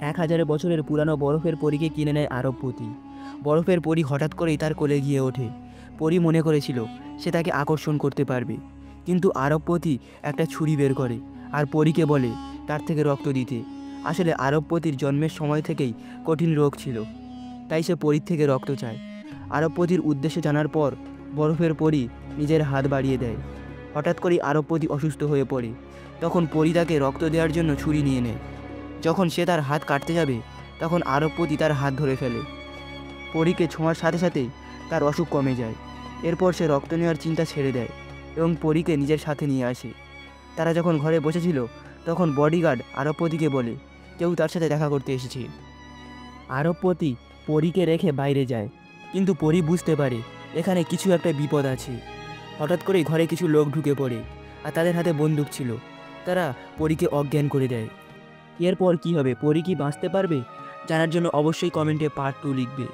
1000 বছরের পুরানো বরফের পরীকে কিনে নেয় আরবপতি। বরফের পরী হঠাৎ করেই তার কোলে গিয়ে ওঠে। পরী মনে করেছিল সে তাকে আকর্ষণ করতে পারবে, কিন্তু আরবপতি একটা ছুরি বের করে আর পরীকে বলে তার থেকে রক্ত দিতে। আসলে আরবপতির জন্মের সময় থেকেই কঠিন রোগ ছিল, তাই সে পরীর থেকে রক্ত চায়। আরবপতির উদ্দেশ্য জানার পর বরফের পরী নিজের হাত বাড়িয়ে দেয়। হঠাৎ করেই আরবপতি অসুস্থ হয়ে পড়ে। তখন পরী তাকে রক্ত দেওয়ার জন্য ছুরি নিয়ে নেয়। যখন সে তার হাত কাটতে যাবে, তখন আরবপতি তার হাত ধরে ফেলে। পরীকে ছোঁয়ার সাথে সাথেই তার অসুখ কমে যায়। এরপর সে রক্ত নেওয়ার চিন্তা ছেড়ে দেয় এবং পরীকে নিজের সাথে নিয়ে আসে। তারা যখন ঘরে বসেছিল, তখন বডিগার্ড আরবপতিকে বলে কেউ তার সাথে দেখা করতে এসেছে। আরবপতি পরীকে রেখে বাইরে যায়, কিন্তু পরী বুঝতে পারে এখানে কিছু একটা বিপদ আছে। হঠাৎ করেই ঘরে কিছু লোক ঢুকে পড়ে আর তাদের হাতে বন্দুক ছিল। তারা পরীকে অজ্ঞান করে দেয়। এরপর কি হবে, পরী কি বাঁচতে পারবে? জানার জন্য অবশ্যই কমেন্টে পার্ট 2 লিখবে।